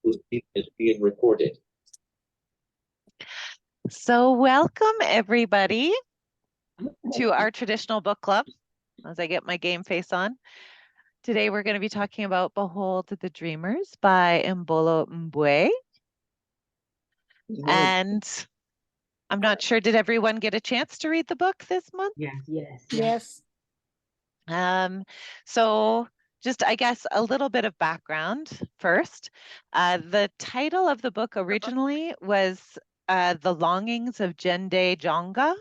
is being recorded. So welcome everybody to our traditional book club, as I get my game face on. Today we're going to be talking about Behold the Dreamers by Imbolo Mbue. And I'm not sure, did everyone get a chance to read the book this month? Yes. So just, I guess, a little bit of background first. The title of the book originally was The Longings of Jende Jonga.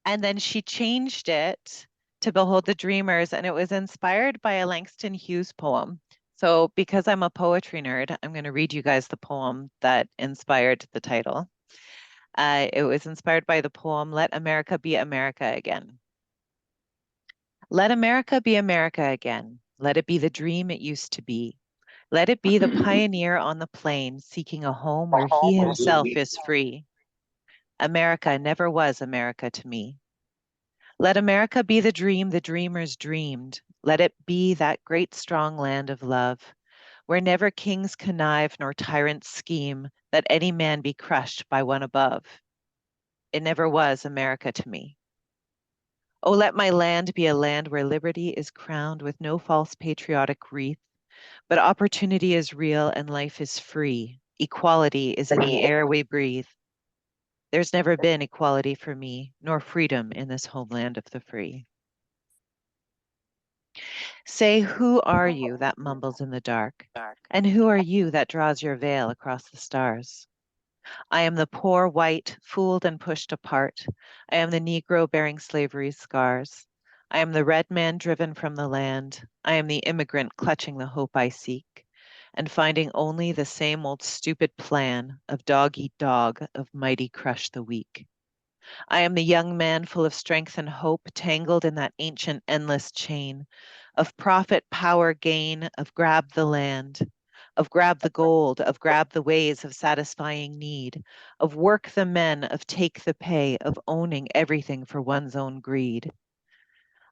And then she changed it to Behold the Dreamers, and it was inspired by a Langston Hughes poem. So because I'm a poetry nerd, I'm going to read you guys the poem that inspired the title. It was inspired by the poem, Let America Be America Again. Let America be America again. Let it be the dream it used to be. Let it be the pioneer on the plain seeking a home where he himself is free. America never was America to me. Let America be the dream the dreamers dreamed. Let it be that great strong land of love, where never kings connive nor tyrants scheme, that any man be crushed by one above. It never was America to me. Oh, let my land be a land where liberty is crowned with no false patriotic wreath, but opportunity is real and life is free. Equality is in the air we breathe. There's never been equality for me, nor freedom in this homeland of the free. Say, who are you that mumbles in the dark? And who are you that draws your veil across the stars? I am the poor white, fooled and pushed apart. I am the Negro bearing slavery's scars. I am the red man driven from the land. I am the immigrant clutching the hope I seek, and finding only the same old stupid plan of dog eat dog, of mighty crush the weak. I am the young man full of strength and hope, tangled in that ancient endless chain of profit, power, gain, of grab the land, of grab the gold, of grab the ways of satisfying need, of work the men, of take the pay, of owning everything for one's own greed.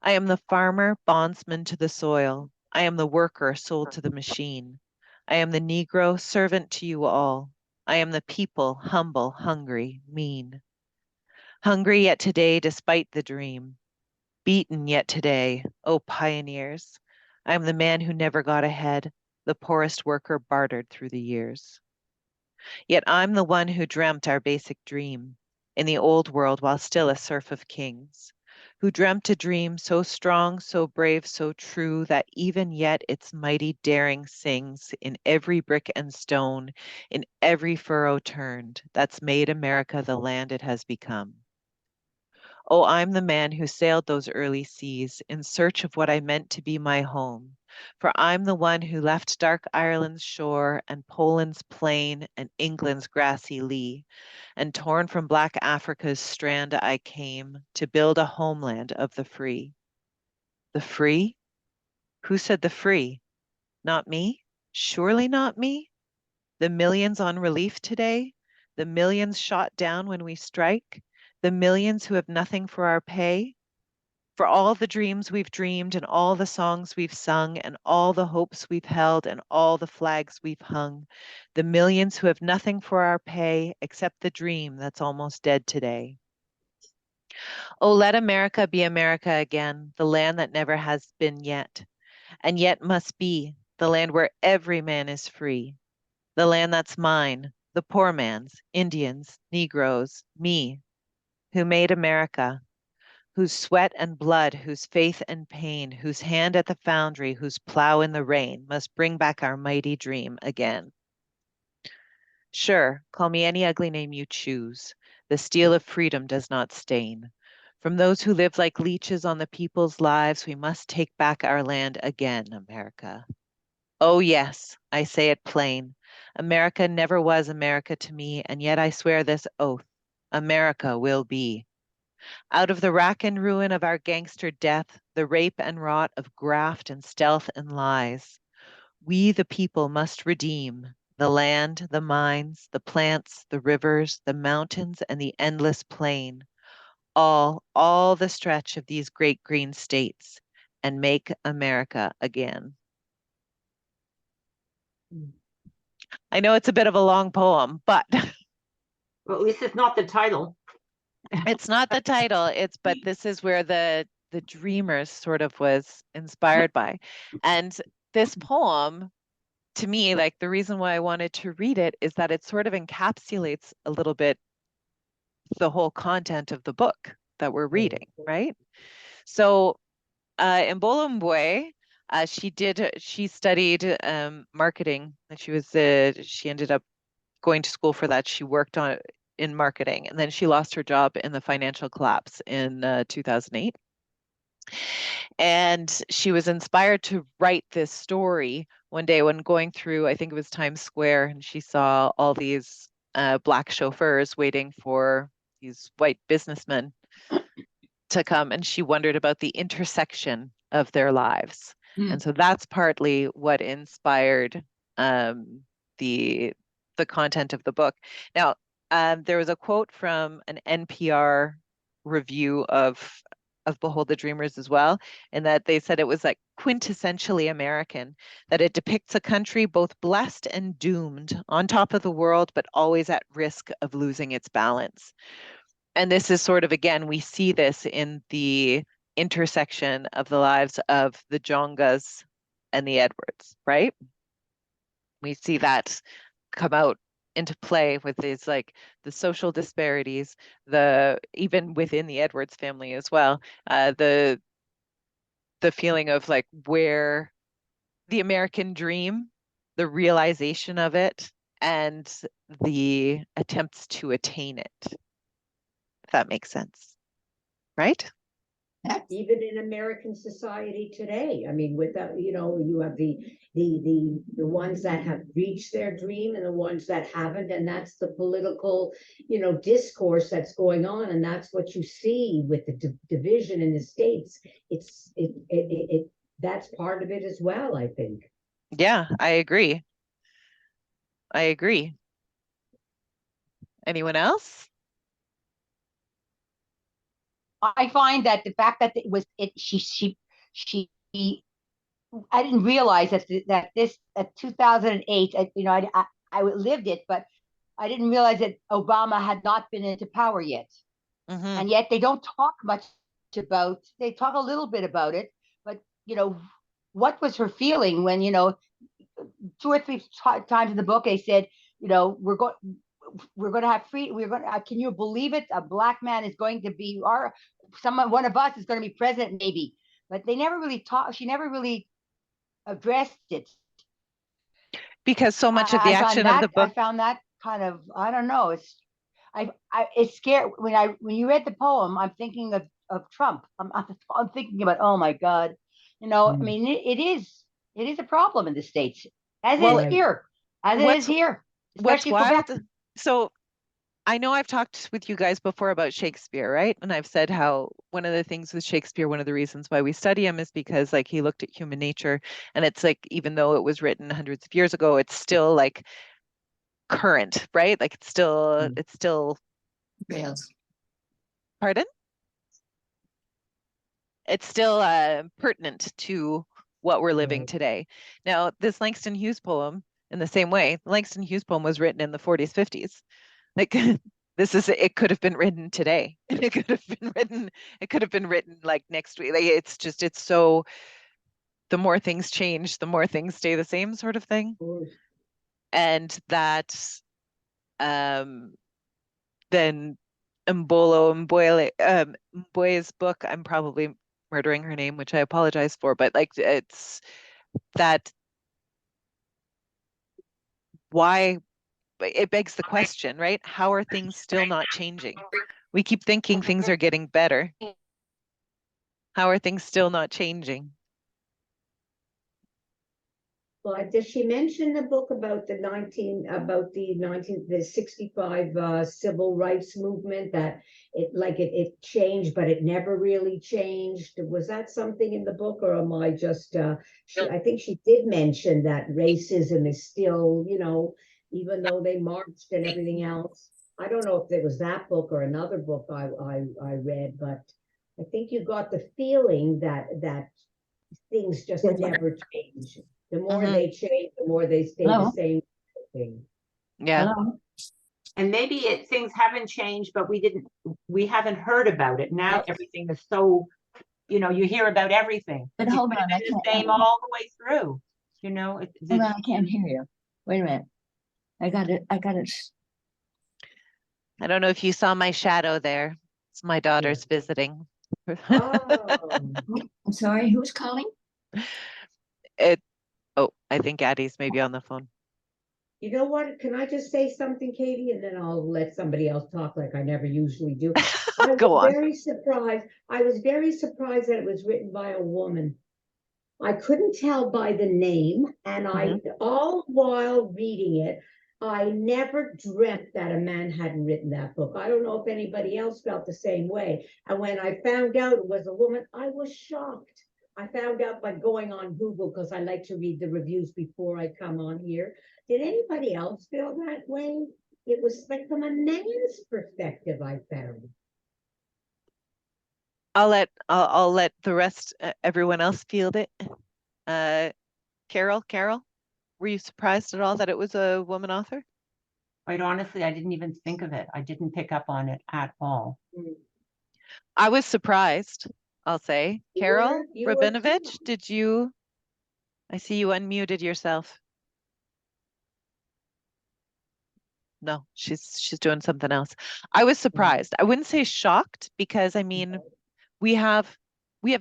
I am the farmer, bondsman to the soil. I am the worker sold to the machine. I am the Negro, servant to you all. I am the people, humble, hungry, mean. Hungry yet today despite the dream. Beaten yet today, oh pioneers. I am the man who never got ahead, the poorest worker bartered through the years. Yet I'm the one who dreamt our basic dream in the old world while still a serf of kings, who dreamt a dream so strong, so brave, so true that even yet its mighty daring sings in every brick and stone, in every furrow turned, that's made America the land it has become. Oh, I'm the man who sailed those early seas in search of what I meant to be my home. For I'm the one who left dark Ireland's shore and Poland's plain and England's grassy lea, and torn from black Africa's strand I came to build a homeland of the free. The free? Who said the free? Not me? Surely not me? The millions on relief today? The millions shot down when we strike? The millions who have nothing for our pay? For all the dreams we've dreamed and all the songs we've sung and all the hopes we've held and all the flags we've hung, the millions who have nothing for our pay except the dream that's almost dead today. Oh, let America be America again, the land that never has been yet, and yet must be, the land where every man is free, the land that's mine, the poor man's, Indians, Negroes, me, who made America, whose sweat and blood, whose faith and pain, whose hand at the foundry, whose plow in the rain, must bring back our mighty dream again. Sure, call me any ugly name you choose. The steel of freedom does not stain. From those who live like leeches on the people's lives, we must take back our land again, America. Oh yes, I say it plain. America never was America to me, and yet I swear this oath. America will be. Out of the rack and ruin of our gangster death, the rape and rot of graft and stealth and lies, we the people must redeem the land, the mines, the plants, the rivers, the mountains, and the endless plain, all the stretch of these great green states, and make America again. I know it's a bit of a long poem, but Well, at least it's not the title. it's not the title. But this is where the Dreamers sort of was inspired by. And this poem, to me, like the reason why I wanted to read it is that it sort of encapsulates a little bit the whole content of the book that we're reading, right? So Imbolo Mbue, she studied marketing, and she ended up going to school for that. She worked in marketing, and then she lost her job in the financial collapse in 2008. And she was inspired to write this story one day when going through, I think it was Times Square, and she saw all these Black chauffeurs waiting for these white businessmen to come, and she wondered about the intersection of their lives. And so that's partly what inspired the content of the book. Now, there was a quote from an NPR review of Behold the Dreamers as well, and that they said it was like quintessentially American, that it depicts a country both blessed and doomed, on top of the world, but always at risk of losing its balance. And this is sort of, again, we see this in the intersection of the lives of the Jongas and the Edwards, right? We see that come out into play with these, like, the social disparities, even within the Edwards family as well, the feeling of like where the American dream, the realization of it, and the attempts to attain it, if that makes sense, right? Even in American society today, I mean, with that, you know, you have the ones that have reached their dream and the ones that haven't, and that's the political, you know, discourse that's going on, and that's what you see with the division in the states. That's part of it as well, I think. Yeah, I agree. Anyone else? I find that the fact that I didn't realize that this 2008, you know, I lived it, but I didn't realize that Obama had not been into power yet. Mm-hmm. And yet they don't talk much about, they talk a little bit about it, but, you know, what was her feeling when, you know, 2 or 3 times in the book, they said, you know, we're going to have free, can you believe it? A Black man is going to be one of us is going to be president, maybe. But they never really talked, she never really addressed it. Because so much of the action of the book, I found that kind of, I don't know, it's scary. When you read the poem, I'm thinking of Trump. I'm thinking about, oh my God, you know, I mean, it is a problem in the States, as it is here, what's especially wild. Quebec. So I know I've talked with you guys before about Shakespeare, right? And I've said how one of the things with Shakespeare, one of the reasons why we study him is because, like, he looked at human nature, and it's like, even though it was written hundreds of years ago, it's still like current, right? Like it's still Yes. Pardon? It's still pertinent to what we're living today. Now, this Langston Hughes poem, in the same way, Langston Hughes poem was written in the 40s, 50s. Like it could have been written today. It could have been written like next week. Like it's so, the more things change, the more things stay the same, sort of thing. And that then Imbolo Mbue's book, I'm probably murdering her name, which I apologize for, but like it's that, why it begs the question, right? How are things still not changing? We keep thinking things are getting better. How are things still not changing? Well, does she mention the book about the 65 civil rights movement, that it changed, but it never really changed? Was that something in the book, or am I just I think she did mention that racism is still, you know, even though they marched and everything else. I don't know if it was that book or another book I read, but I think you got the feeling that things just never change. The more they change, the more they stay the same. thing. Yeah. And maybe things haven't changed, but we haven't heard about it. Now everything is so, you hear about everything. But It hold could have on, been the same all the way through. Hold on, I can't hear you. Wait a minute. I got it. I don't know if you saw my shadow there. It's my daughter's visiting. Oh, I'm sorry, who's calling? I think Addie's maybe on the phone. you know what? Can I just say something, Katie? And then I'll let somebody else talk like I never usually do. I Go was on. very surprised. I was very surprised that it was written by a woman. I couldn't tell by the name, and all while reading it, I never dreamt that a man hadn't written that book. I don't know if anybody else felt the same way. And when I found out it was a woman, I was shocked. I found out by going on Google because I like to read the reviews before I come on here. Did anybody else feel that way? It was like from a man's perspective, I found. I'll let the rest, everyone else field it. Carol, were you surprised at all that it was a woman author? Quite honestly, I didn't even think of it. I didn't pick up on it at all. I was surprised, I'll say. Carol You were Rabinovich, too. did you? I see you unmuted yourself. No, she's doing something else. I was surprised. I wouldn't say shocked because I mean, we have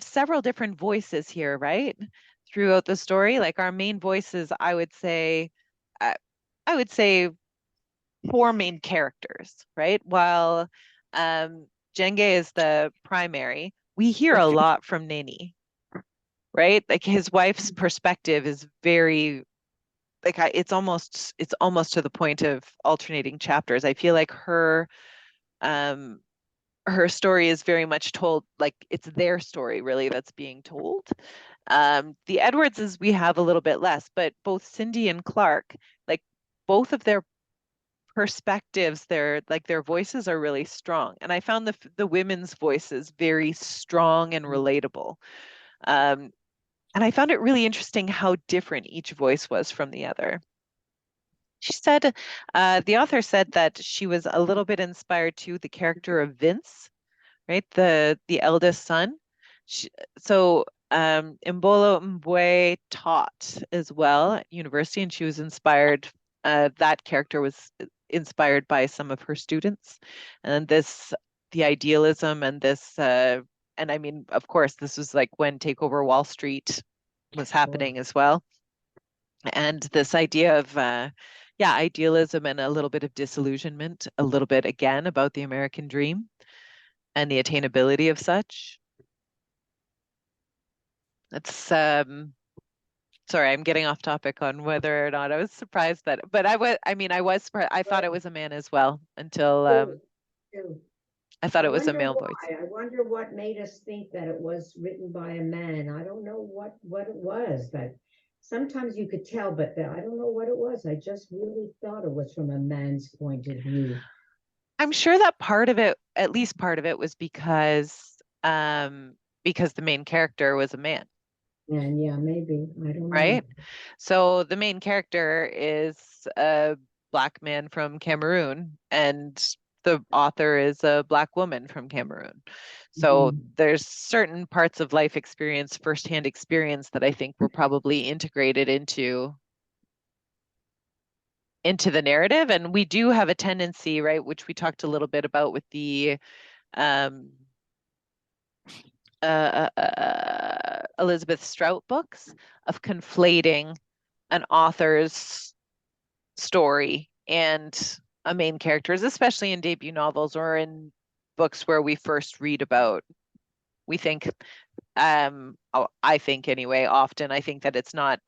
several different voices here, right? Throughout the story, like our main voices, I would say 4 main characters, right? While Jenge is the primary, we hear a lot from Nini, right? Like his wife's perspective is very like it's almost to the point of alternating chapters. I feel like her story is very much told like it's their story really that's being told. The Edwardses we have a little bit less, but both Cindy and Clark, like both of their perspectives, their voices are really strong, and I found the women's voices very strong and relatable. And I found it really interesting how different each voice was from the other. She said, the author said that she was a little bit inspired to the character of Vince, right? The eldest son. So Imbolo Mbue taught as well at university, and she was inspired. That character was inspired by some of her students, and the idealism and this. And I mean, of course, this was like when Takeover Wall Street was happening as well. And this idea of, idealism and a little bit of disillusionment, a little bit again about the American dream and the attainability of such. It's, sorry, I'm getting off topic on whether or not I was surprised that, but I was surprised. I thought it was a man as well until, I thought it was a male voice. I wonder what made us think that it was written by a man. I don't know what it was, but sometimes you could tell, but I don't know what it was. I just really thought it was from a man's point of view. I'm sure that part of it, at least part of it, was because the main character was a man. And yeah, maybe. I don't know. Right? So the main character is a Black man from Cameroon, and the author is a Black woman from Cameroon. So there's certain parts of life experience, firsthand experience that I think were probably integrated into the narrative. And we do have a tendency, right, which we talked a little bit about with the Elizabeth Strout books, of conflating an author's story and a main character's, especially in debut novels or in books where we first read about. We think, I think anyway, often I think that it's not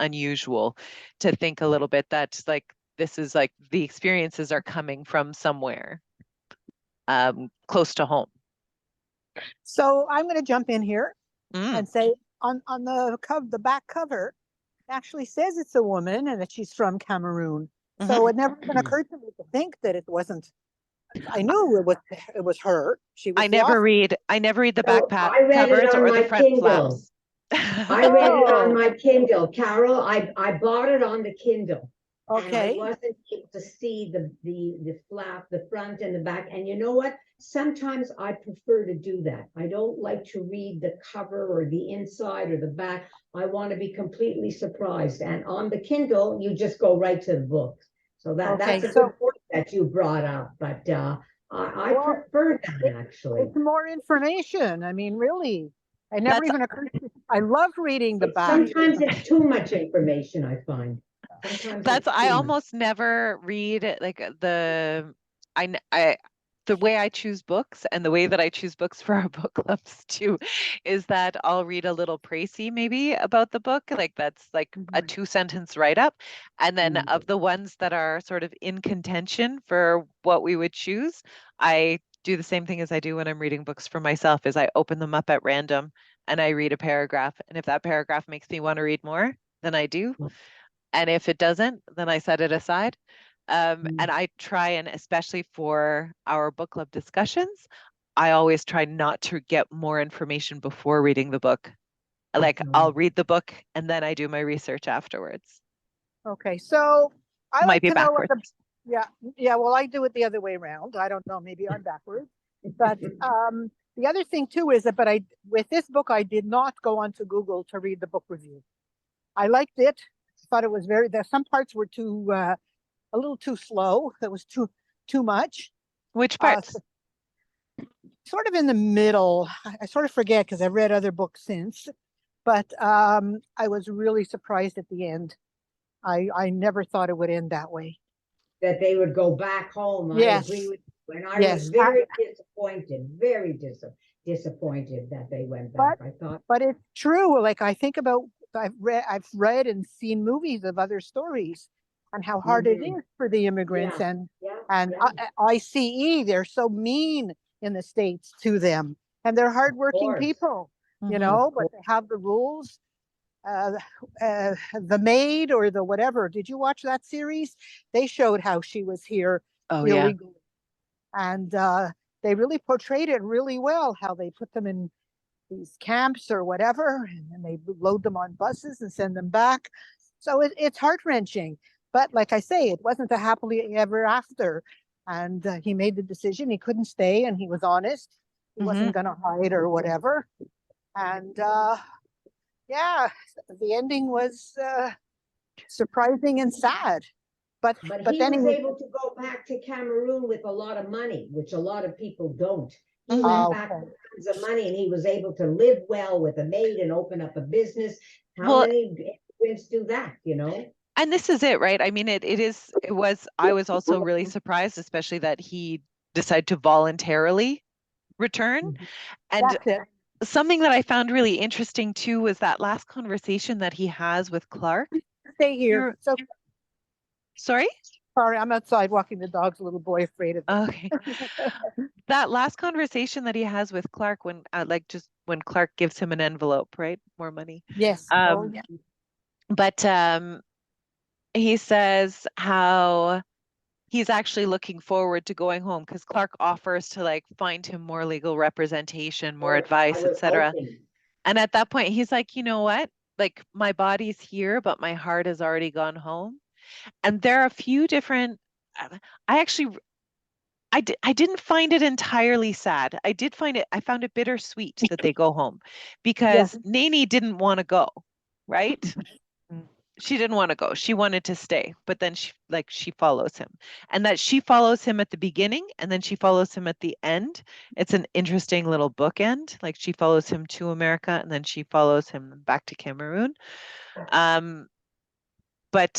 unusual to think a little bit that like this is like the experiences are coming from somewhere close to home. So I'm going to jump in here and say on the back cover, it actually says it's a woman and that she's from Cameroon. So it never even occurred to me to think that it wasn't. I knew it was her. She was. I never read the back covers or the front Kindle. flaps. I read it on my Kindle, Carol. I bought it on the Kindle. And I Okay. wasn't able to see the flap, the front and the back. And you know what? Sometimes I prefer to do that. I don't like to read the cover or the inside or the back. I want to be completely surprised. And on the Kindle, you just go right to the book. So Okay, that's a so- good point that you brought up. But I Well, prefer that actually. It's more information. I mean, really. I never That's- even occurred to me. I love reading the back. Sometimes it's too much information, I find. Sometimes That's it's I too much. almost never read like the way I choose books and the way that I choose books for our book clubs too is that I'll read a little précis maybe about the book, like that's like a 2-sentence write-up, and then of the ones that are sort of in contention for what we would choose, I do the same thing as I do when I'm reading books for myself, is I open them up at random and I read a paragraph, and if that paragraph makes me want to read more, then I do. And if it doesn't, then I set it aside. And I try, and especially for our book club discussions, I always try not to get more information before reading the book. Like I'll read the book and then I do my research afterwards. Okay, so I Might like be to know what backwards. yeah, well, I do it the other way around. I don't know, maybe I'm backwards. But the other thing too is that, with this book, I did not go onto Google to read the book review. I liked it. Thought it was some parts were a little too slow. That was too much. Which parts? Sort of in the middle. I sort of forget because I've read other books since, but I was really surprised at the end. I never thought it would end that way. That they would go back home. Yes. I agree with you. And I Yes. was very disappointed, very disappointed that they went back. I thought, But it's true. Like I think about, I've read and seen movies of other stories and how hard it is for the immigrants and ICE. They're so mean in the States to them, and they're hardworking people, you know, but they have the rules. The Maid or the whatever. Did you watch that series? They showed how she was here illegally. And they really portrayed it really well, how they put them in these camps or whatever, and then they load them on buses and send them back. So it's heart-wrenching. But like I say, it wasn't a happily ever after. And he made the decision. He couldn't stay, and he was honest. He wasn't going to hide or whatever. And yeah, the ending was surprising and sad. But he then was able to go back to Cameroon with a lot of money, which a lot of people don't. He went back with tons of money, and he was able to live well with a maid and open up a business. How many immigrants do that, you know? And this is it, right? I mean, I was also really surprised, especially that he decided to voluntarily return. And something that I found really interesting too was that last conversation that he has with Clark. Stay here. Sorry? Sorry, I'm outside walking the dogs, a little boy afraid of them. Okay. That last conversation that he has with Clark when just when Clark gives him an envelope, right? More money. Yes. But he says how he's actually looking forward to going home because Clark offers to like find him more legal representation, more advice, etc. And at that point, he's like, you know what? Like my body's here, but my heart has already gone home. And there are a few different. I didn't find it entirely sad. I found it bittersweet that they go home because Nene didn't want to go, right? She didn't want to go. She wanted to stay, but then she follows him, and that she follows him at the beginning and then she follows him at the end. It's an interesting little bookend. Like she follows him to America and then she follows him back to Cameroon. But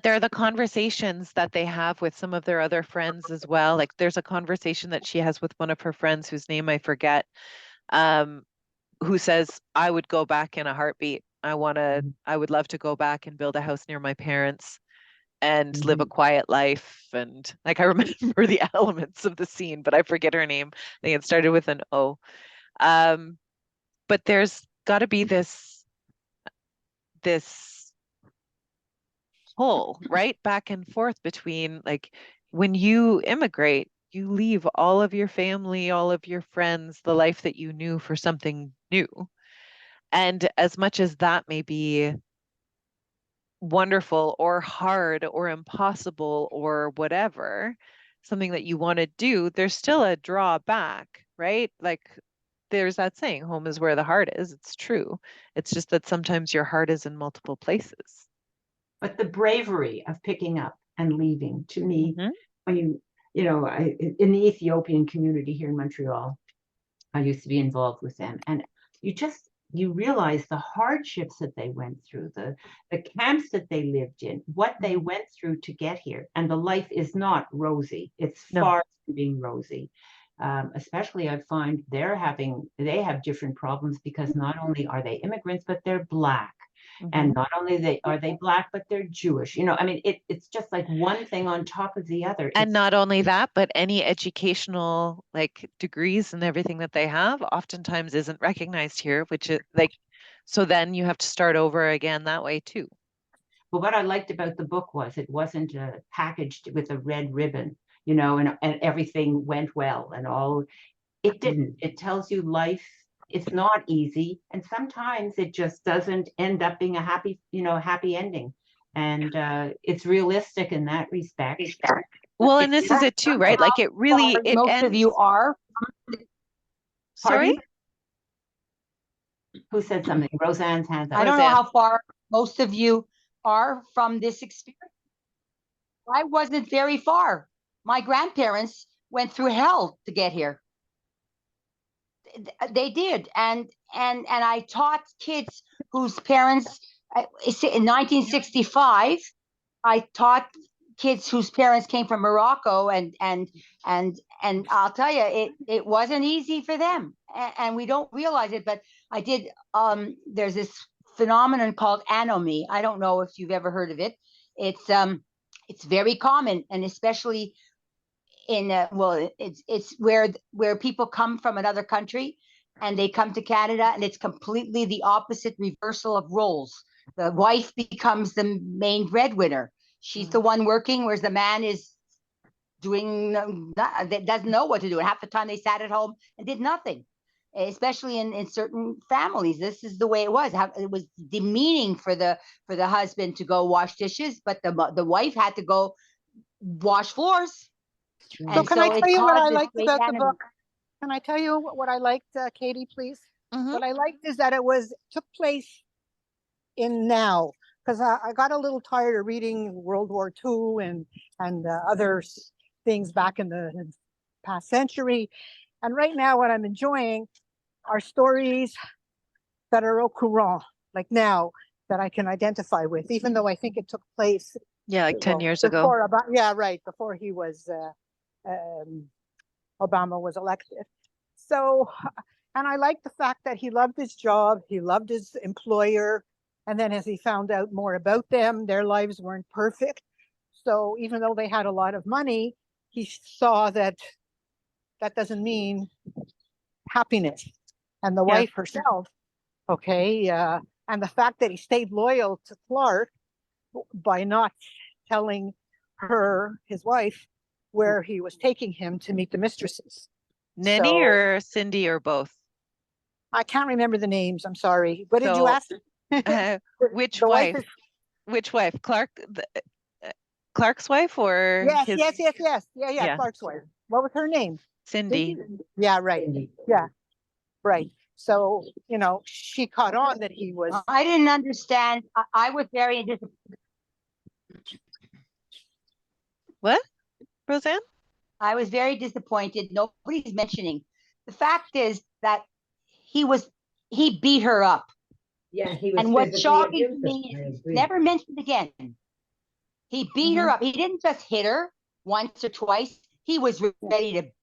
there are the conversations that they have with some of their other friends as well. Like there's a conversation that she has with one of her friends whose name I forget, who says, I would go back in a heartbeat. I would love to go back and build a house near my parents and live a quiet life. And like, I remember the elements of the scene, but I forget her name. I think it started with an O. But there's got to be this pull, right? Back and forth between, like, when you immigrate, you leave all of your family, all of your friends, the life that you knew for something new. And as much as that may be wonderful or hard or impossible or whatever, something that you want to do, there's still a drawback, right? Like there's that saying, home is where the heart is. It's true. It's just that sometimes your heart is in multiple places. But the bravery of picking up and leaving, to me, Mhm. when in the Ethiopian community here in Montreal, I used to be involved with them, and you realize the hardships that they went through, the camps that they lived in, what they went through to get here, and the life is not rosy. It's No. far from being rosy. Especially I find they have different problems because not only are they immigrants, but they're Black. And not only are they Black, but they're Jewish. I mean, it's just like one thing on top of the other. And not only that, but any educational like degrees and everything that they have oftentimes isn't recognized here, which is like, so then you have to start over again that way too. But what I liked about the book was it wasn't packaged with a red ribbon, and everything went well and all. It didn't. It tells you life, it's not easy. And sometimes it just doesn't end up being a happy ending. And it's realistic in that respect. Well, and this is it too, right? Like it really, it Most ends. of you are. Sorry? Pardon? Who said something? Roseanne's hands up. I don't know Roseanne. how far most of you are from this experience. I wasn't very far. My grandparents went through hell to get here. They did, and I taught kids whose parents in 1965. I taught kids whose parents came from Morocco, and I'll tell you, it wasn't easy for them, and we don't realize it. But I did. There's this phenomenon called anomie. I don't know if you've ever heard of it. It's very common, and especially in it's where people come from another country and they come to Canada, and it's completely the opposite reversal of roles. The wife becomes the main breadwinner. She's the one working, whereas the man is doing that, doesn't know what to do. And half the time they sat at home and did nothing, especially in certain families. This is the way it was. It was demeaning for the husband to go wash dishes, but the wife had to go wash floors. So can I tell you what I liked about the book? Can I tell you what I liked, Katie, please? What I liked is that it took place in now, because I got a little tired of reading World War II and other things back in the past century. And right now, what I'm enjoying are stories that are au courant, like now, that I can identify with, even though I think it took place. Yeah, like 10 years ago. Before he was, Obama was elected. So, and I like the fact that he loved his job, he loved his employer, and then as he found out more about them, their lives weren't perfect. So even though they had a lot of money, he saw that doesn't mean happiness. And the wife herself, and the fact that he stayed loyal to Clark by not telling her, his wife, where he was taking him to meet the mistresses. Nenny or Cindy or both? I can't remember the names. I'm sorry. What did you ask? Which wife? Which wife? Clark's wife or yes. Yeah, Clark's wife. What was her name? Cindy. Yeah, right. Cindy. Yeah, right. So, she caught on that he was. I didn't understand. I was very disappointed. What, Roseanne? I was very disappointed. Nobody's mentioning. The fact is that he beat her up. Yeah, he was. And what's shocking to me is never mentioned again. He beat her up. He didn't just hit her once or twice. He was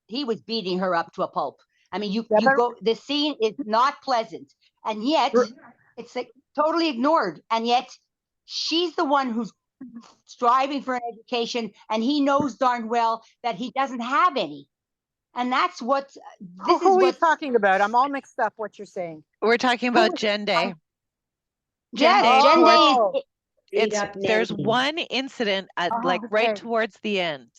he was beating her up to a pulp. I mean, the scene is not pleasant. And yet it's like totally ignored. And yet she's the one who's striving for an education, and he knows darn well that he doesn't have any. And that's what who are you talking about? I'm all mixed up what you're saying. We're talking about Jen Day. Jen Day there's one incident at right towards the end.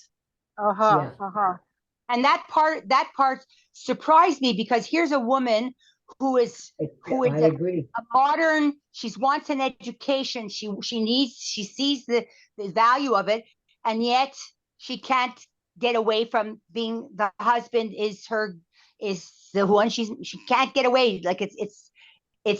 And that part surprised me, because here's a woman who is I a agree. modern, she wants an education, she sees the value of it, and yet she can't get away from being, the husband is the one she can't get away. Like it's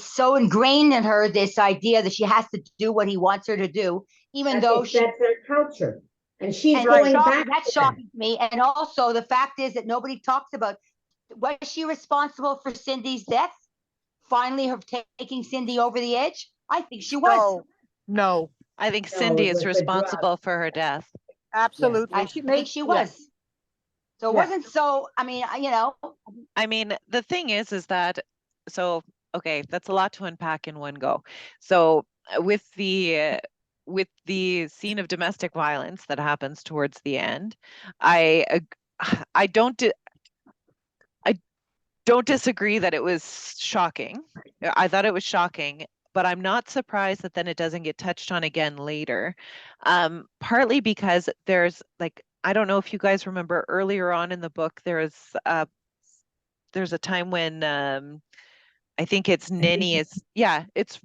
so ingrained in her, this idea that she has to do what he wants her to do, even though That's their culture. And she's and going back. that's shocking to me. And also the fact is that nobody talks about, was she responsible for Cindy's death? Finally, her taking Cindy over the edge? I think she was. No, I think No, Cindy it was is the responsible drugs. for her death. absolutely. I think she was. So it Yeah. wasn't so, I mean, I mean, the thing is that, so, okay, that's a lot to unpack in one go. So with the scene of domestic violence that happens towards the end, I don't disagree that it was shocking. I thought it was shocking, but I'm not surprised that then it doesn't get touched on again later. Partly because there's like, I don't know if you guys remember earlier on in the book, there's a time when I think it's Nini is, yeah, it's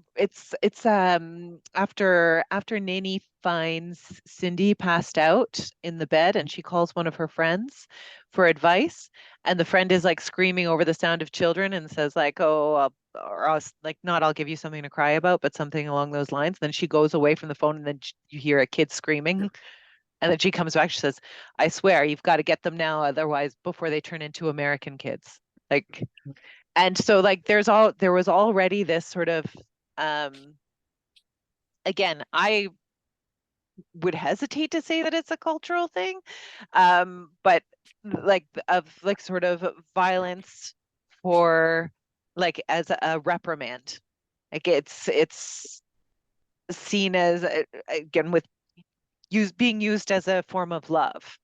after Nini finds Cindy passed out in the bed and she calls one of her friends for advice, and the friend is like screaming over the sound of children and says like, oh, or else, like, not I'll give you something to cry about, but something along those lines. Then she goes away from the phone and then you hear a kid screaming. And then she comes back, she says, I swear you've got to get them now, otherwise before they turn into American kids. Like, and so like there was already this sort of again, I would hesitate to say that it's a cultural thing, but like of like sort of violence for like as a reprimand. Like it's seen as again with being used as a form of love,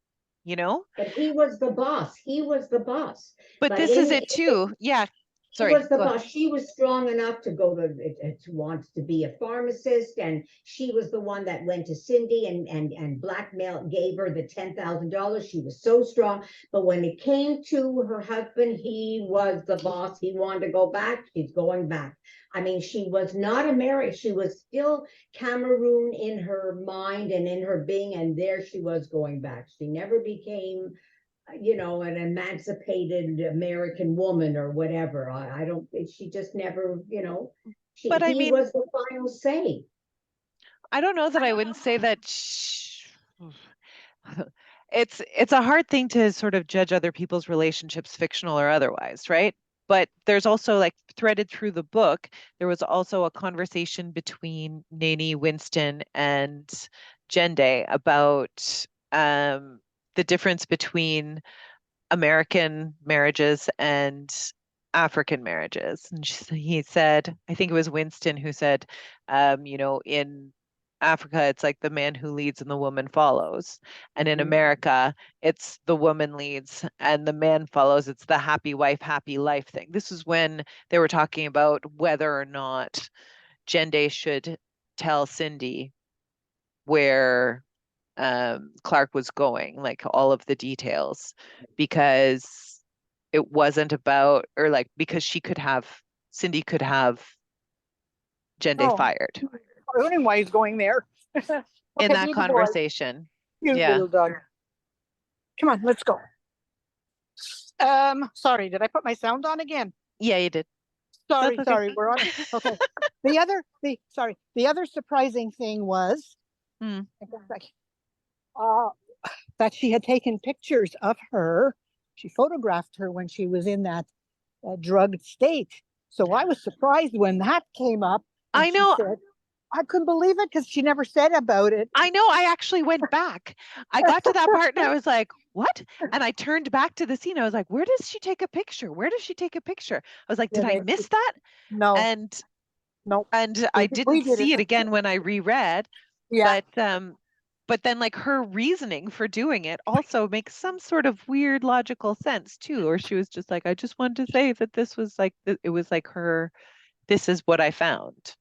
you know? But he was the boss. He was the boss. But this is it too. Yeah. She Sorry. was the Go ahead. boss. She was strong enough to go to want to be a pharmacist, and she was the one that went to Cindy and blackmail, gave her the $10,000. She was so strong. But when it came to her husband, he was the boss. He wanted to go back. She's going back. I mean, she was not American. She was still Cameroon in her mind and in her being, and there she was going back. She never became, an emancipated American woman or whatever. I don't, she just never, But I he mean, was the final say. I don't know that I wouldn't say that it's a hard thing to sort of judge other people's relationships, fictional or otherwise, right? But there's also like threaded through the book, there was also a conversation between Nani, Winston, and Jende about the difference between American marriages and African marriages. And he said, I think it was Winston who said, in Africa, it's like the man who leads and the woman follows. And in America, it's the woman leads and the man follows. It's the happy wife, happy life thing. This is when they were talking about whether or not Jende should tell Cindy where Clark was going, like all of the details, because it wasn't about, or like, because Cindy could have Jende fired I don't know why he's going there. in that be the boy. conversation. You Yeah. little dog. Come on, let's go. Sorry, did I put my sound on again? Yeah, you did. Sorry, That's okay. sorry, we're on. Okay. The other surprising thing was that she had taken pictures of her. She photographed her when she was in that drugged state. So I was surprised when that came up. I know. Said, I couldn't believe it because she never said about it. I know. I actually went back. I got to that part and I was like, what? And I turned back to the scene. I was like, where does she take a picture? Where does she take a picture? I was like, did I miss that? No. And no. And I didn't see it again when I reread. Yeah. But then like her reasoning for doing it also makes some sort of weird logical sense too. Or she was just like, I just wanted to say that this was like, it was like her, this is what I found.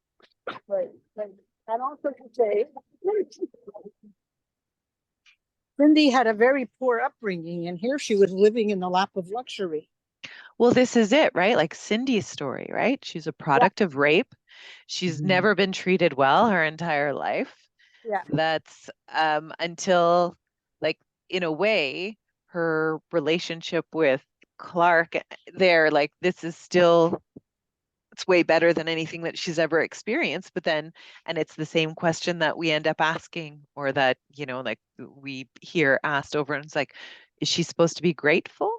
Right. And also to say, Cindy had a very poor upbringing, and here she was living in the lap of luxury. Well, this is it, right? Like Cindy's story, right? She's a product of rape. She's Mhm. never been treated well her entire life. Yeah. That's until, like, in a way, her relationship with Clark there, like, this is still, it's way better than anything that she's ever experienced. But then, and it's the same question that we end up asking, or that, like we hear asked over, and it's like, is she supposed to be grateful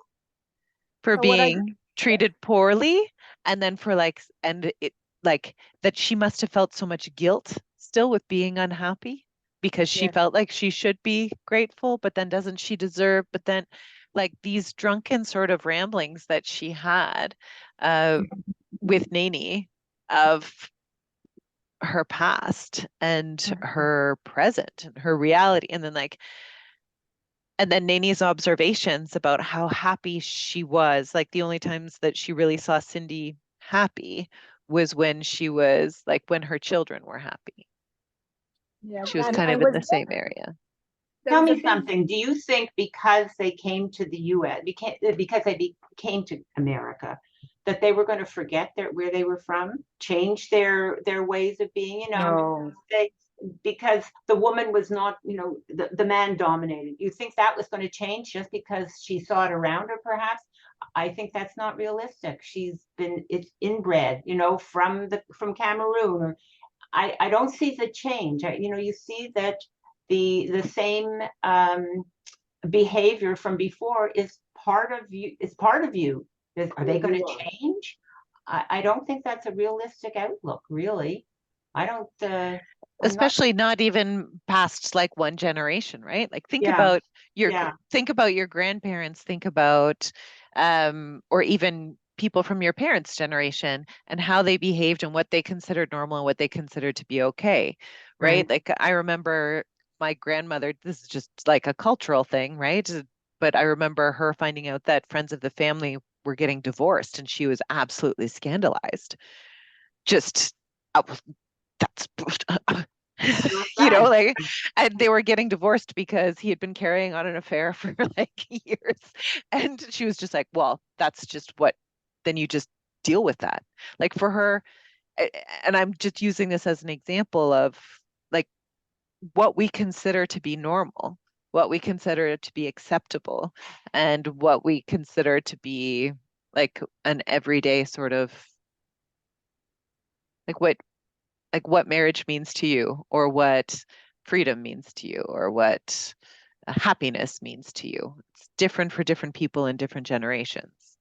for So what I being treated poorly? And then for like, and it, like, that she must have felt so much guilt still with being unhappy, because she Yeah. felt like she should be grateful, but then doesn't she deserve? But then, like, these drunken sort of ramblings that she had with Nani of her past and her present and her reality. And then, like, and then Nani's observations about how happy she was, like the only times that she really saw Cindy happy was when she was like, when her children were happy. yeah, She was and kind I of in was the same area. there Tell was a me big something. Do you think because they came to the US, because they came to America, that they were going to forget where they were from, change their ways of being? No. Because the woman was not, the man dominated. You think that was going to change just because she saw it around her, perhaps? I think that's not realistic. It's inbred, from Cameroon. Or I don't see the change. You see that the same behavior from before is part of you. Is part of you. Are they going to change? I don't think that's a realistic outlook, really. I don't. I'm not. Especially not even past like one generation, right? Like, Yeah, think about your grandparents, think about or even people from your parents' generation, and how they behaved and what they considered normal and what they considered to be okay, right? right. Like, I remember my grandmother, this is just like a cultural thing, right? But I remember her finding out that friends of the family were getting divorced, and she was absolutely scandalized. Just that's Sad. like, and they were getting divorced because he had been carrying on an affair for like years. And she was just like, well, that's just what, then you just deal with that. Like, for her, and I'm just using this as an example of like what we consider to be normal, what we consider to be acceptable, and what we consider to be like an everyday sort of, like, what marriage means to you, or what freedom means to you, or what happiness means to you. It's different for different people in different generations.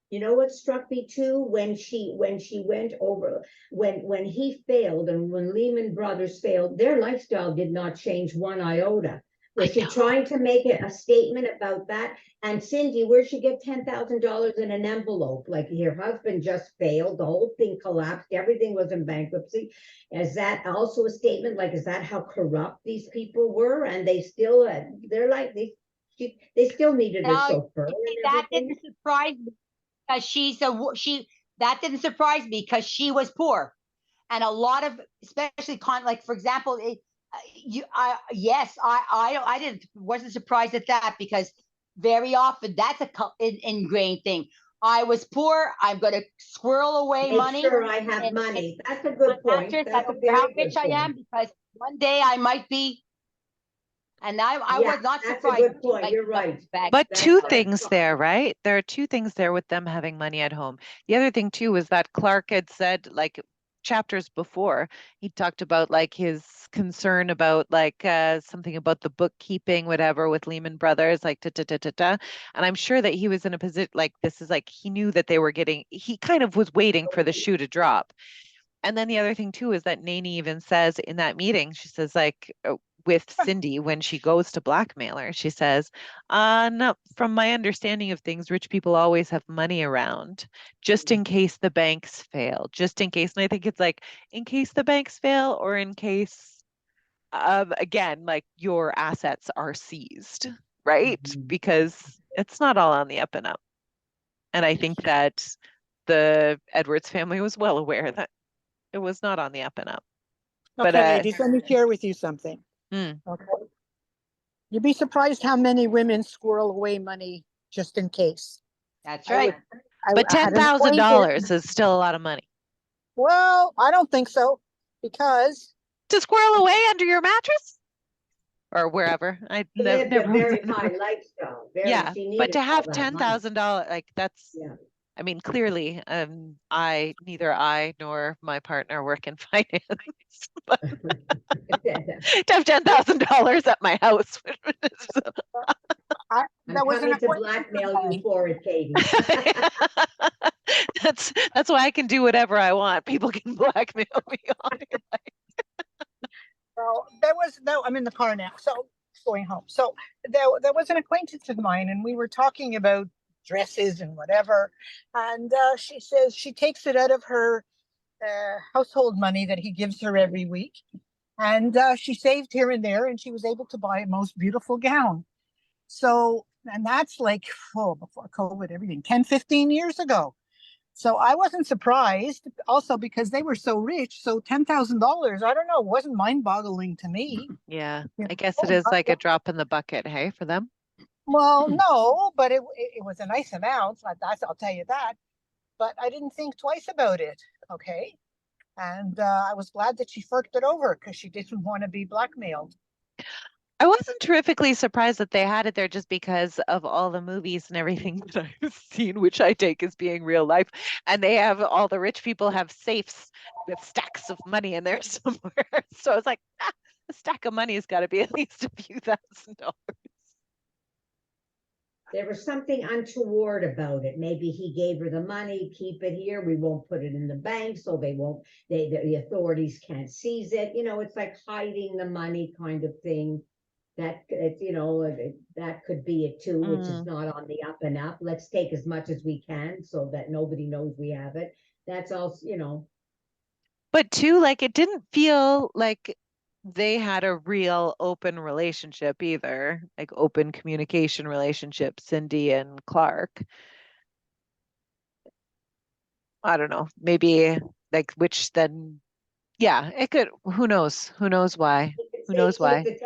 You know what struck me too, when she went over, when he failed and when Lehman Brothers failed, their lifestyle did not change one iota. Was she trying to make a statement about that? And Cindy, where'd she get $10,000 in an envelope? Like, her husband just failed, the whole thing collapsed, everything was in bankruptcy. Is that also a statement? Like, is that how corrupt these people were? And they still, they're like they still needed a Now, chauffeur you see, and that everything. didn't surprise me because that didn't surprise me because she was poor, and a lot of, especially like, for example, I didn't wasn't surprised at that, because very often that's ingrained thing. I was poor, I'm going to squirrel away Make money sure I have and money. That's a good point. mattress. I That's a don't care how very good rich I am, point. because one day I might be. And I Yeah, was not that's a surprised. good point. You're right. But That's two that's things there, right? There are two things there with them having money at home. The other thing too was that Clark had said, like, chapters before, he talked about like his concern about like something about the bookkeeping, whatever, with Lehman Brothers, like ta ta ta ta ta. And I'm sure that he was in a position like, this is like, he knew that they were getting, he kind of was waiting for the shoe to drop. And then the other thing too is that Nani even says in that meeting, she says, like, with Cindy, when she goes to blackmail her, she says, no, from my understanding of things, rich people always have money around just in case the banks fail, just in case. And I think it's like, in case the banks fail, or in case of, again, like, your assets are seized, right? Because it's not all on the up and up. And I think that the Edwards family was well aware that it was not on the up and up. But Okay, ladies, let me share with you something. mm, Okay. You'd be surprised how many women squirrel away money just in case. That's I right. would- But I had an acquaintance- $10,000 is still a lot of money Well, I don't think so, because to squirrel away under your mattress or wherever. I She lived a never was very in- high lifestyle. Very, Yeah, she but needed to all have that money. $10,000, like that's, Yeah. I mean, clearly, neither I nor my partner work in finance. But to have $10,000 at my house. I, I'm there was an coming to acquaintance blackmail of you mine. for it, Katie. That's why I can do whatever I want. People can blackmail me all day long. Well, I'm in the car now, so going home. So there was an acquaintance of mine, and we were talking about dresses and whatever. And she says she takes it out of her household money that he gives her every week. And she saved here and there, and she was able to buy a most beautiful gown. So, and that's like, before COVID, everything, 10, 15 years ago. So I wasn't surprised, also because they were so rich. So $10,000, I don't know, wasn't mind-boggling to me. Yeah, Yeah. I guess it is like a drop in the bucket, hey, for them. Well, no, but it was a nice amount. I'll tell you that. But I didn't think twice about it. Okay. And I was glad that she forked it over because she didn't want to be blackmailed. I wasn't terrifically surprised that they had it there just because of all the movies and everything that I've seen, which I take as being real life. And they have all the rich people have safes with stacks of money in there somewhere. So I was like, a stack of money has got to be at least a few $1,000s. There was something untoward about it. Maybe he gave her the money, keep it here. We won't put it in the bank, so the authorities can't seize it. It's like hiding the money kind of thing. That that could be it too, which is not on the up and up. Let's take as much as we can so that nobody knows we have it. That's also. But too, like it didn't feel like they had a real open relationship either, like open communication relationship, Cindy and Clark. I don't know, maybe like which then, yeah, it could, who knows why, who knows why. Take the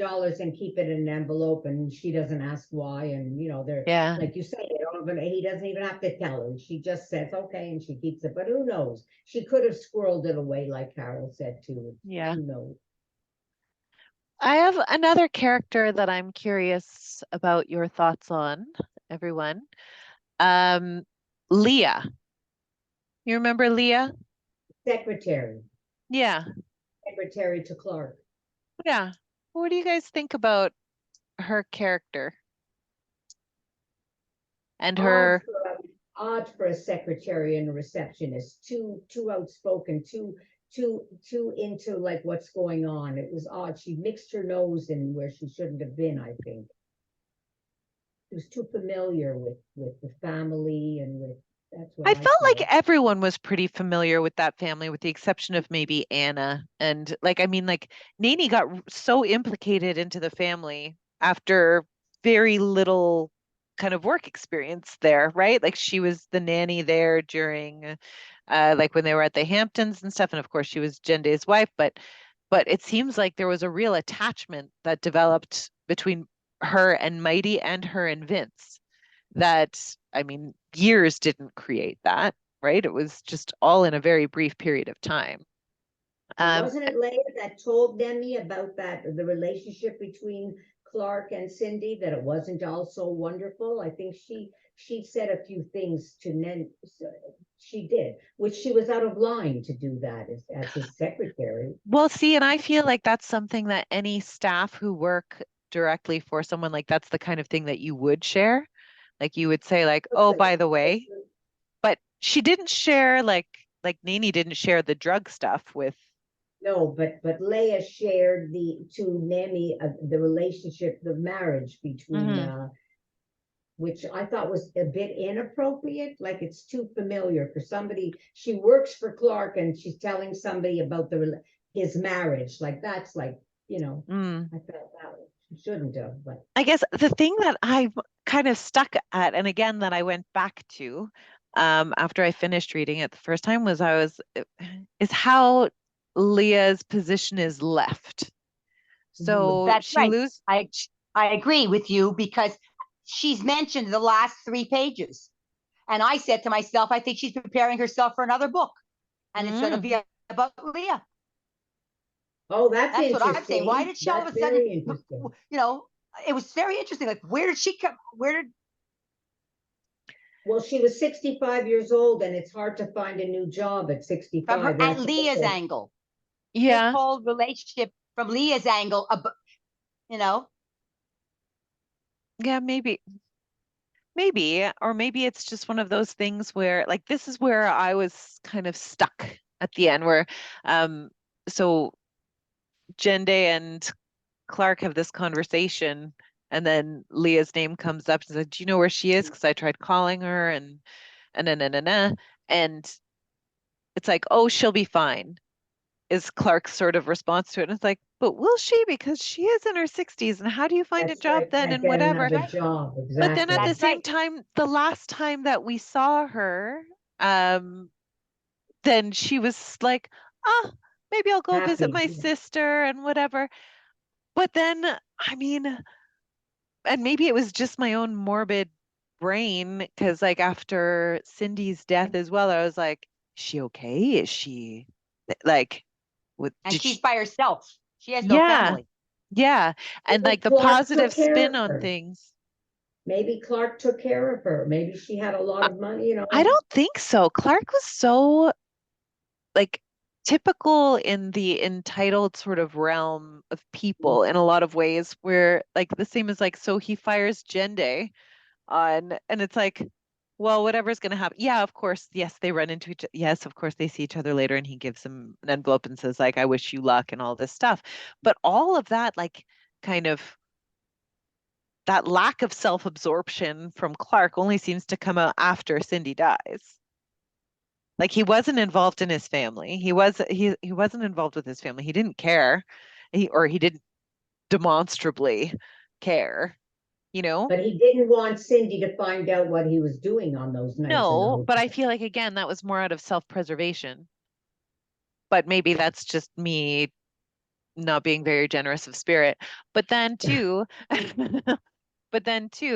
$10,000 and keep it in an envelope, and she doesn't ask why. And they're Yeah. like you say, he doesn't even have to tell her. She just says okay, and she keeps it. But who knows? She could have squirreled it away, like Carol said too. Yeah. Who knows? I have another character that I'm curious about your thoughts on, everyone. Leah. You remember Leah? Secretary Yeah. to Clark. Yeah. What do you guys think about her character? And her, Odd for a secretary and a receptionist. Too outspoken. Too into like what's going on. It was odd. She mixed her nose in where she shouldn't have been, I think. She was too familiar with the family and with that's what I felt like felt. everyone was pretty familiar with that family, with the exception of maybe Anna. And like, I mean, like Nene got so implicated into the family after very little kind of work experience there, right? Like she was the nanny there during like when they were at the Hamptons and stuff. And of course she was Jende's wife, but it seems like there was a real attachment that developed between her and Mighty and her and Vince that, I mean, years didn't create that, right? It was just all in a very brief period of time. Wasn't it Leah that told Demi about the relationship between Clark and Cindy, that it wasn't all so wonderful? I think she said a few things to Nen. She did, which she was out of line to do that as his secretary. Well, see, and I feel like that's something that any staff who work directly for someone, like that's the kind of thing that you would share. Like you would say like, oh, by the way, but she didn't share like Nene didn't share the drug stuff with. No, but Leah shared to Nemi the relationship, the marriage between which I thought was a bit inappropriate. Like it's too familiar for somebody. She works for Clark and she's telling somebody about his marriage. Like that's like, I felt that shouldn't have, but I guess the thing that I kind of stuck at, and again that I went back to after I finished reading it the first time, is how Leah's position is left. So That's she right. loses. I agree with you because she's mentioned the last 3 pages. And I said to myself, I think she's preparing herself for another book. And it's going to be about Leah. Oh, that's That's what I'm interesting. saying. Why did she all of a That's sudden, very interesting. you know, it was very interesting. Like, where did she come? Well, she was 65 years old, and it's hard to find a new job at 65. From her, That's at Leah's also- angle. Yeah. This whole relationship from Leah's angle, you know. Yeah, maybe, or maybe it's just one of those things where, like, this is where I was kind of stuck at the end, where, so Jende and Clark have this conversation, and then Leah's name comes up and says, "Do you know where she is? Because I tried calling her, and and it's like, oh, she'll be fine," is Clark's sort of response to it. And it's like, but will she? Because she is in her 60s, and how do you find That's a job right, then, can't and get whatever? another job, But then at the That's same right. time, the last time that we saw her, then she was like, oh, maybe I'll go visit my Happy. sister and whatever. But then, I mean, and maybe it was just my own morbid brain, because like after Cindy's death as well, I was like, is she okay? Is she like, And did she's she? by herself. She has no Yeah, family. yeah. And Maybe like the Clark positive took care spin of on her. things. Maybe Clark took care of her. Maybe she had a lot of money, you know. I don't think so. Clark was so like typical in the entitled sort of realm of people in a lot of ways, where like the same as like, so he fires Jende on, and it's like, well, whatever's going to happen. Yeah, of course. Yes, they run into each. Yes, of course, they see each other later, and he gives him an envelope and says like, I wish you luck and all this stuff. But all of that, like, kind of that lack of self-absorption from Clark only seems to come out after Cindy dies. Like, he wasn't involved in his family. He wasn't involved with his family. He didn't care. He didn't demonstrably care, you know? But he didn't want Cindy to find out what he was doing on those nights in the No, but I hotel. feel like again that was more out of self-preservation. But maybe that's just me not being very generous of spirit. But then too,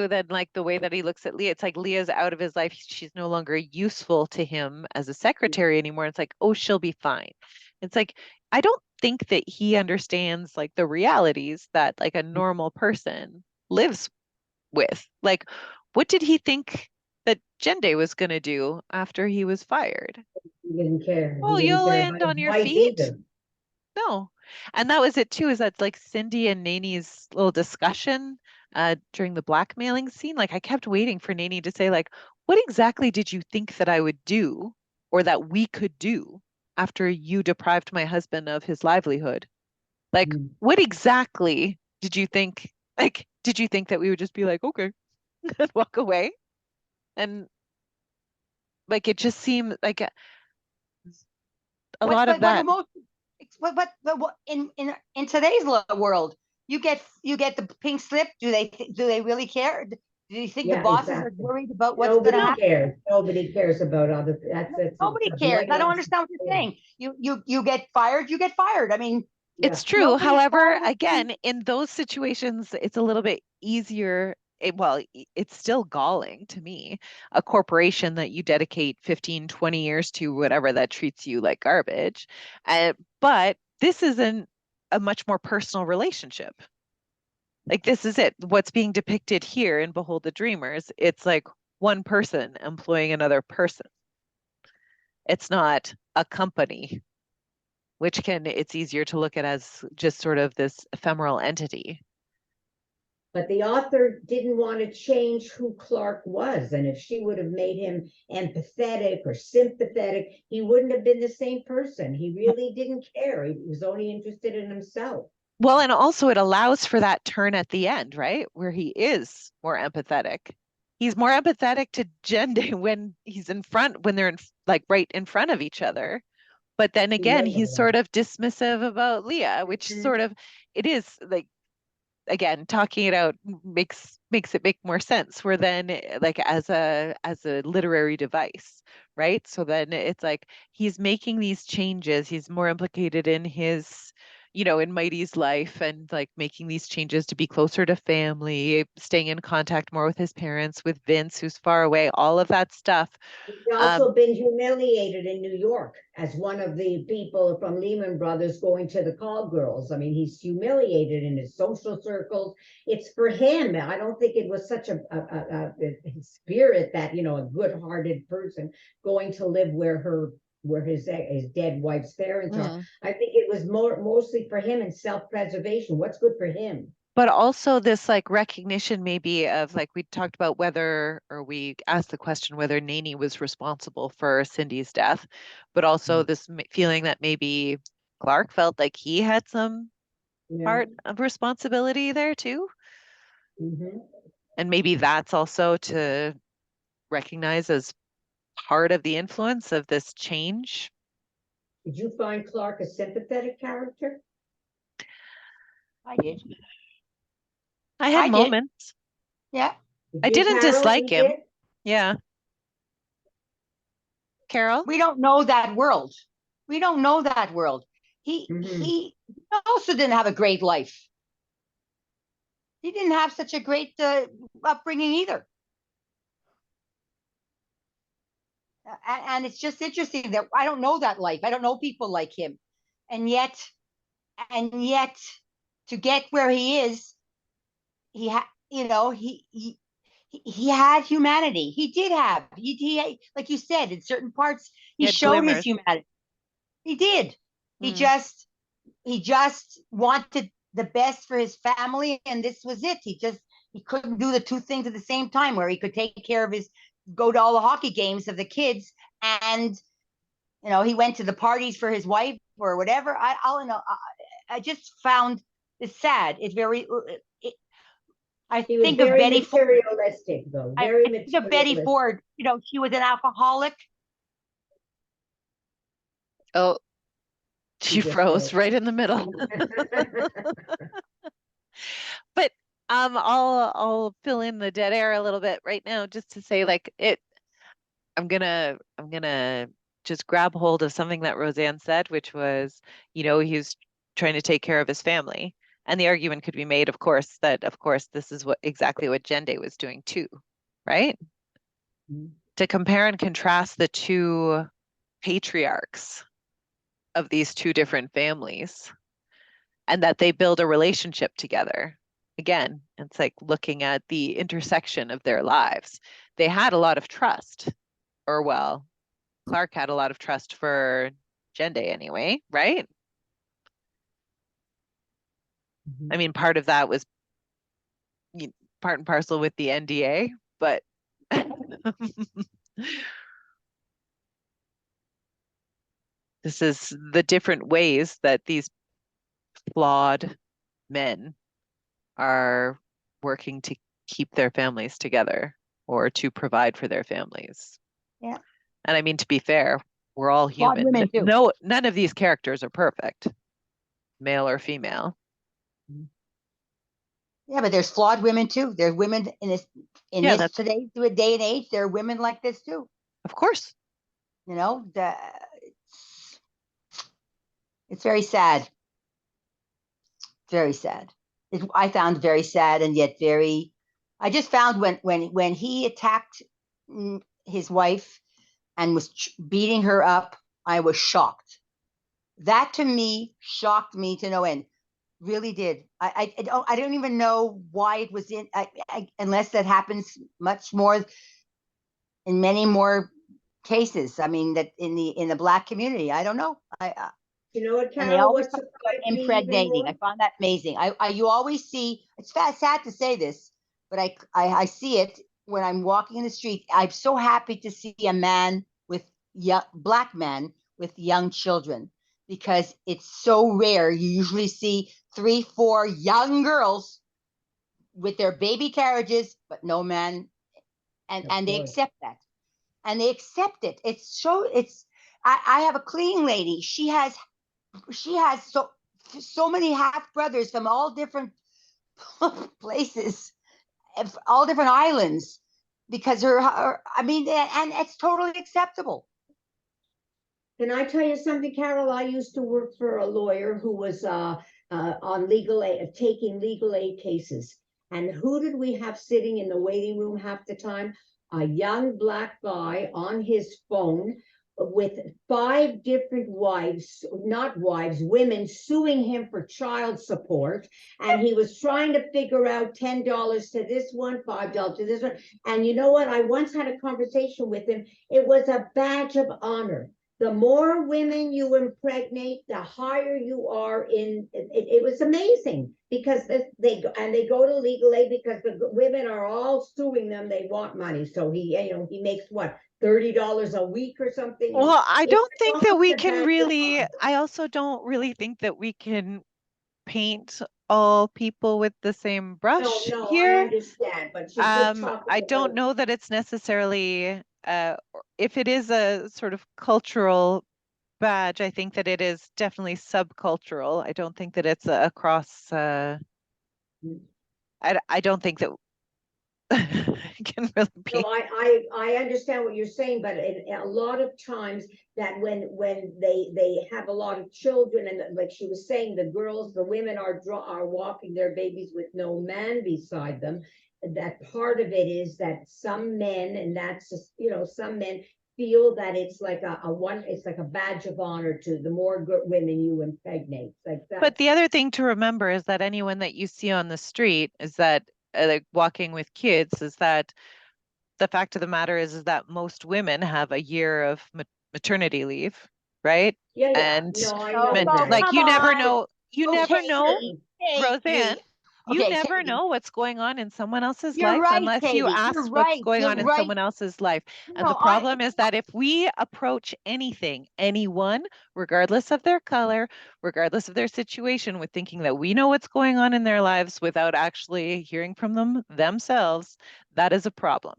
then like the way that he looks at Leah, it's like Leah's out of his life. She's no longer useful to him as a secretary anymore. It's like, oh, she'll be fine. It's like, I don't think that he understands like the realities that like a normal person lives with. Like, what did he think that Jende was going to do after he was fired? He didn't care. Oh, He didn't you'll care land about on his your wife feet? either. No. And that was it too, is that like Cindy and Nani's little discussion during the blackmailing scene. Like, I kept waiting for Nani to say, like, what exactly did you think that I would do or that we could do after you deprived my husband of his livelihood? Like, what exactly did you think? Like, did you think that we would just be like, okay, and walk away? And like, it just seemed like a lot of that. But in today's world, you get the pink slip. Do they really care? Do you think the Yeah, bosses are exactly. worried about what's going to Nobody happen? cares. Nobody cares about other. That's Nobody a cares. I don't blatant understand what you're thing. saying. You get fired. You get fired. I mean, Yeah. It's true. nobody's However, following- again, in those situations, it's a little bit easier. It's still galling to me, a corporation that you dedicate 15, 20 years to, whatever, that treats you like garbage. But this isn't a much more personal relationship. Like, this is it. What's being depicted here in Behold the Dreamers, it's like one person employing another person. It's not a company, which it's easier to look at as just sort of this ephemeral entity. But the author didn't want to change who Clark was. And if she would have made him empathetic or sympathetic, he wouldn't have been the same person. He really didn't care. He was only interested in himself. Well, and also it allows for that turn at the end, right? Where he is more empathetic. He's more empathetic to Jende when he's when they're like right in front of each other. But then again, he's sort of dismissive about Leah, which sort of, it is like, again, talking it out makes it make more sense. Where then, like, as a literary device, right? So then it's like he's making these changes. He's more implicated in his, in Mighty's life and like making these changes to be closer to family, staying in contact more with his parents, with Vince, who's far away, all of that stuff. He's also been humiliated in New York as one of the people from Lehman Brothers going to the call girls. I mean, he's humiliated in his social circles. It's for him. I don't think it was such a spirit that, a good-hearted person going to live where his dead wife's parents are. I think it was mostly for him and self-preservation. What's good for him? But also this like recognition maybe of like we talked about we asked the question whether Naney was responsible for Cindy's death, but also this feeling that maybe Clark felt like he had some part of responsibility there too. And maybe that's also to recognize as part of the influence of this change. Did you find Clark a sympathetic character? I did. I had moments. Yeah. I didn't dislike him. Yeah. Carol? We don't know that world. We don't know that world. He also didn't have a great life. He didn't have such a great upbringing either. And it's just interesting that I don't know that life. I don't know people like him. And yet to get where he is, he had humanity. He did have, he like you said, in certain parts, he showed his humanity. He did. He just wanted the best for his family, and this was it. He couldn't do the two things at the same time, where he could take care of go to all the hockey games of the kids, and he went to the parties for his wife or whatever. I just found it sad. It's very. I think of Betty materialistic, though. Very materialistic. I think of Betty Ford. She was an alcoholic. Oh, she froze right in the middle. But I'll fill in the dead air a little bit right now, just to say I'm gonna just grab hold of something that Roseanne said, which was, he was trying to take care of his family. And the argument could be made, of course, this is exactly what Jende was doing too, right? To compare and contrast the two patriarchs of these two different families, and that they build a relationship together. Again, it's like looking at the intersection of their lives. They had a lot of trust, or well, Clark had a lot of trust for Jende anyway, right? I mean, part of that was part and parcel with the NDA, but this is the different ways that these flawed men are working to keep their families together or to provide for their families. Yeah. And I mean, to be fair, we're all flawed human. Women too. No, none of these characters are perfect, male or female. Yeah, but there's flawed women too. There's women in this today day and age. There are women like this too. Of course. It's very sad. Very sad. I found very sad, and yet very. I just found when he attacked his wife and was beating her up, I was shocked. That to me shocked me to no end. Really did. I don't even know why it was in. Unless that happens much more in many more cases. I mean, that in the Black community, I don't know. You know what, Carol? And they always talk about impregnating. I found that amazing. You always see. It's sad to say this, but I see it when I'm walking in the street. I'm so happy to see a man Black man with young children, because it's so rare. You usually see 3-4 young girls with their baby carriages, but no man, and they accept that, and they accept it. I have a cleaning lady. She has so many half brothers from all different places, all different islands, because and it's totally acceptable. Can I tell you something, Carol? I used to work for a lawyer who was on legal aid, taking legal aid cases. And who did we have sitting in the waiting room half the time? A young black guy on his phone with 5 different wives, not wives, women suing him for child support. And he was trying to figure out $10 to this one, $5 to this one. And you know what? I once had a conversation with him. It was a badge of honor. The more women you impregnate, the higher you are in. It was amazing because they go to legal aid because the women are all suing them. They want money, so he makes what, $30 a week or something. Well, I don't It's think that almost we a can badge of really, honor. I also don't really think that we can paint all people with the same brush No, I here. understand, but she did talk I don't about. know that it's necessarily, if it is a sort of cultural badge, I think that it is definitely subcultural. I don't think that it's across, I don't think that it can really No, be. I understand what you're saying, but a lot of times that when they have a lot of children, and like she was saying, the women are walking their babies with no man beside them. That part of it is that some men, and that's just, some men feel that it's like it's like a badge of honor to the more women you impregnate, like that. But the other thing to remember is that anyone that you see on the street is that, like walking with kids, is that the fact of the matter is that most women have a year of maternity leave, right? Yeah, And no, I Oh, know no, that. like come you never on. know, you never Okay, know, Roseanne, Katie. you Okay, never Katie. know what's going on in someone else's You're life right, unless you Katie. You're ask what's right. going You're on in right. someone else's life. And the No, problem is that if we approach anything, anyone, regardless of their color, regardless of their situation, with thinking that we know what's going on in their lives without actually hearing from them themselves, that is a problem.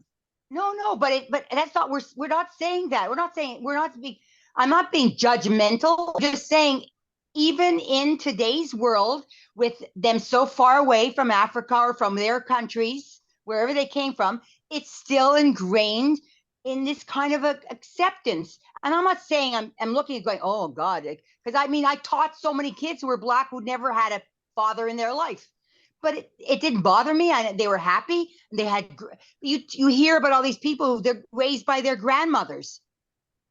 no, but that's not, we're not saying that. I'm not being judgmental. I'm just saying, even in today's world, with them so far away from Africa or from their countries, wherever they came from, it's still ingrained in this kind of acceptance. And I'm not saying I'm looking at going, oh God, because I taught so many kids who were Black who never had a father in their life. But it didn't bother me. They were happy. They had, you hear about all these people who they're raised by their grandmothers,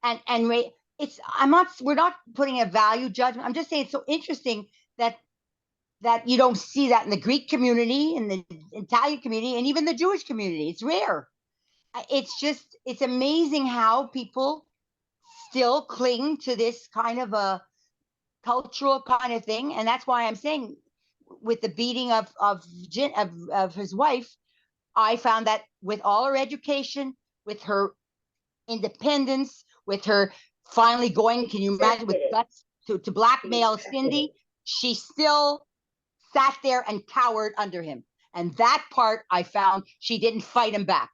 and we're not putting a value judgment. I'm just saying it's so interesting that you don't see that in the Greek community, in the Italian community, and even the Jewish community. It's rare. It's amazing how people still cling to this kind of a cultural kind of thing, and that's why I'm saying, with the beating of his wife, I found that with all her education, with her independence, with her finally going, can you imagine, with guts to blackmail Cindy, she still sat there and cowered under him. And that part I found she didn't fight him back.